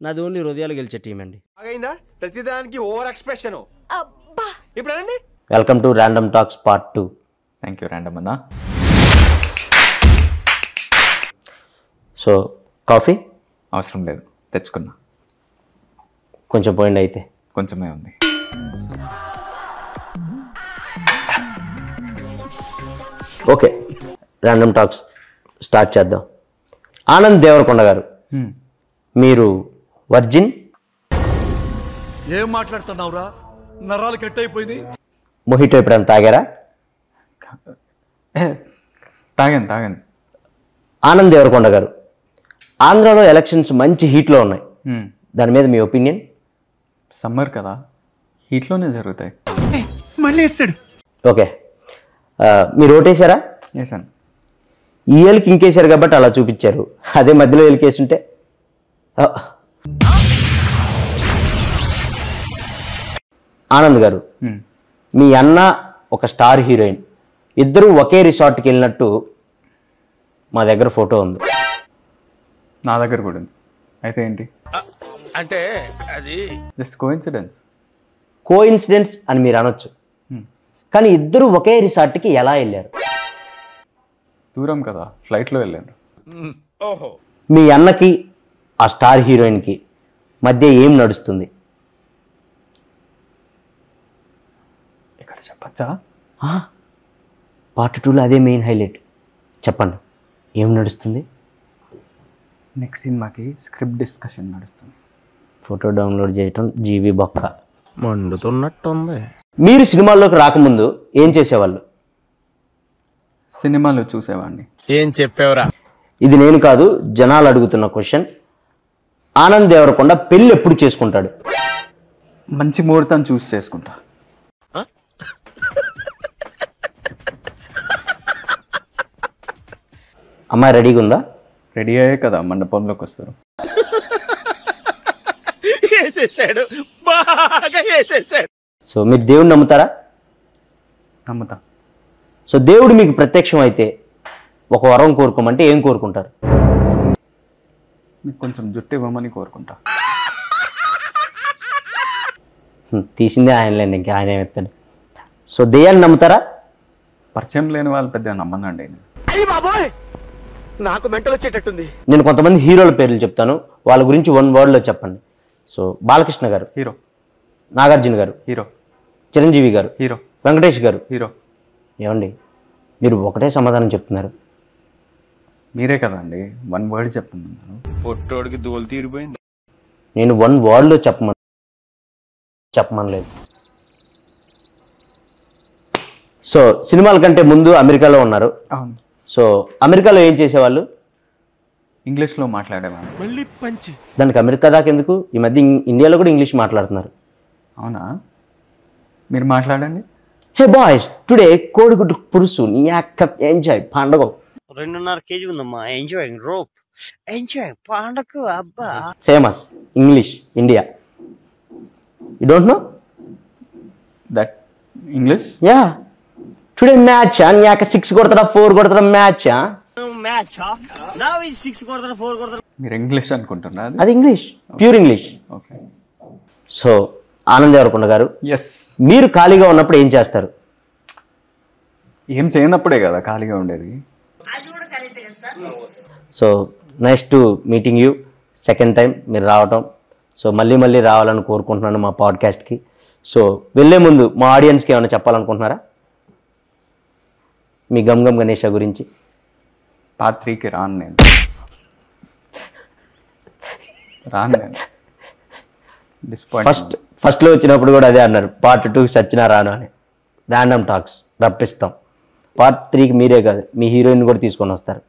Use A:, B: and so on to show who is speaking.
A: నాది ఓన్లీ హృదయాలు గెలిచే టీం అండి.
B: ప్రతిదానికి ఓవర్ ఎక్స్ప్రెషన్. ఇప్పుడు అనండి.
A: Welcome to random talks part 2.
C: Thank you random అన్న.
A: సో కాఫీ
C: అవసరం లేదు, తెచ్చుకున్నా.
A: కొంచెం పోయింది అయితే.
C: కొంచెమే ఉంది.
A: ఓకే, ర్యాండమ్ టాక్స్ స్టార్ట్ చేద్దాం. ఆనంద్ దేవరకొండ గారు, మీరు వర్జిన్?
D: ఏం మాట్లాడుతున్నావురా, నరాలు కట్ అయిపోయింది.
A: మొహిటో ఎప్పుడైనా తాగారా?
C: తాగాను.
A: ఆనంద్ దేవరకొండ గారు, ఆంధ్రాలో ఎలక్షన్స్ మంచి హీట్లో ఉన్నాయి, దాని మీద మీ ఒపీనియన్?
C: సమ్మర్ కదా, హీట్లోనే జరుగుతాయి.
D: మళ్ళీ వేసాడు.
A: ఓకే, మీరు ఓటేశారా?
C: వేసాను.
A: ఈ ఏళ్ళకి ఇంకేశారు కాబట్టి అలా చూపించారు, అదే మధ్యలో ఏళ్ళకేసుంటే. ఆనంద్ గారు, మీ అన్న ఒక స్టార్ హీరోయిన్, ఇద్దరు ఒకే రిసార్ట్కి వెళ్ళినట్టు మా దగ్గర ఫోటో ఉంది.
C: నా దగ్గర కూడా ఉంది. అయితే ఏంటి?
B: అంటే అది
C: జస్ట్ కోఇన్సిడెన్స్.
A: కోఇన్సిడెన్స్ అని మీరు అనొచ్చు, కానీ ఇద్దరు ఒకే రిసార్ట్కి ఎలా వెళ్ళారు?
C: దూరం కదా, ఫ్లైట్లో వెళ్ళాను.
B: ఓహో,
A: మీ అన్నకి ఆ స్టార్ హీరోయిన్కి మధ్య ఏం నడుస్తుంది?
C: ఇక్కడ చెప్పచ్చా?
A: పార్ట్ 2లో అదే మెయిన్ హైలైట్. చెప్పండి, ఏం నడుస్తుంది?
C: నెక్స్ట్ సినిమాకి స్క్రిప్ట్ డిస్కషన్ నడుస్తుంది.
A: ఫోటో డౌన్లోడ్ చేయటం జీవి బొక్క
B: మండుతున్నట్టుంది.
A: మీరు సినిమాల్లోకి రాకముందు ఏం చేసేవాళ్ళు?
C: సినిమాలు చూసేవాడిని.
B: ఏం చెప్పావురా?
A: ఇది నేను కాదు, జనాలు అడుగుతున్న క్వశ్చన్. ఆనంద్ దేవరకొండ పెళ్ళి ఎప్పుడు చేసుకుంటాడు?
C: మంచి ముహూర్తం చూసి చేసుకుంటా.
A: అమ్మాయి రెడీగా ఉందా?
C: రెడీ అయ్యే కదా మండపంలోకి వస్తారు.
B: వేసేసాడు, బాగా వేసేసాడు.
A: సో మీరు దేవుడిని నమ్ముతారా?
C: నమ్ముతా.
A: సో దేవుడు మీకు ప్రత్యక్షం అయితే ఒక వరం కోరుకోమంటే ఏం కోరుకుంటారు?
C: మీకు కొంచెం జుట్టు ఇవ్వమని కోరుకుంటా.
A: తీసిందే ఆయనలేండి, ఇంకా ఆయన ఏమెత్తాడు. సో దెయ్యాన్ని నమ్ముతారా?
C: పరిచయం లేని వాళ్ళు పెద్దగా నమ్మనండి.
B: అయ్యి బాబోయ్, నాకు మెంటల్ వచ్చేటట్టుంది.
A: నేను కొంతమంది హీరోల పేర్లు చెప్తాను, వాళ్ళ గురించి 1 wordలో చెప్పండి. సో బాలకృష్ణ గారు
C: హీరో,
A: నాగార్జున గారు
C: హీరో,
A: చిరంజీవి గారు
C: హీరో,
A: వెంకటేష్ గారు
C: హీరో.
A: ఏమండి మీరు ఒకటే సమాధానం చెప్తున్నారు?
C: మీరే కదండి 1 word చెప్పమన్నారు.
B: పొట్టోడికి దోలు తీరిపోయింది.
A: నేను 1 wordలో చెప్పమనలేదు. సో సినిమాల కంటే ముందు అమెరికాలో ఉన్నారు.
C: అవును.
A: సో అమెరికాలో ఏం చేసేవాళ్ళు?
C: ఇంగ్లీష్లో మాట్లాడేవాడిని.
B: మళ్ళీ పంచి.
A: దానికి అమెరికా దాకా ఎందుకు? ఈ మధ్య ఇండియాలో కూడా ఇంగ్లీష్ మాట్లాడుతున్నారు.
C: అవునా? మీరు మాట్లాడండి.
A: హే బాయ్స్, టుడే కోడిగుడ్డు పురుసు నీ అక్క ఎంజాయ్ పండగ.
E: 2.5 kg ఉందమ్మా. ఎంజాయ్ రోప్, ఎంజాయ్ పండగ. అబ్బా
A: famous English India. You don't know
C: that English?
A: Yeah, today match నీ అక్క 6 కొడతారా 4 కొడతారా మ్యాచ్?
E: మ్యాచ్ నా 6 కొడతారు 4 కొడతారు.
C: మీరు ఇంగ్లీష్ అనుకుంటున్నా?
A: అది English, pure English.
C: Okay.
A: So Anand Deverakonda garu,
C: yes.
A: మీరు ఖాళీగా ఉన్నప్పుడు ఏం చేస్తారు?
C: ఏం చేయనప్పుడే కదా ఖాళీగా ఉండేది.
A: So nice to meeting you second time మీరు రావటం. సో మళ్ళీ రావాలని కోరుకుంటున్నాను మా పాడ్కాస్ట్కి. సో వెళ్ళే ముందు మా ఆడియన్స్కి ఏమైనా చెప్పాలనుకుంటున్నారా మీ గమ్ గణేష గురించి?
C: పార్ట్ 3కి రాను నేను.
A: ఫస్ట్లో వచ్చినప్పుడు కూడా అదే అన్నారు, పార్ట్ 2కి సచ్చినా రాను అని. Random talks రప్పిస్తాం. పార్ట్ 3కి మీరే కాదు, మీ హీరోయిన్ కూడా తీసుకొని వస్తారు.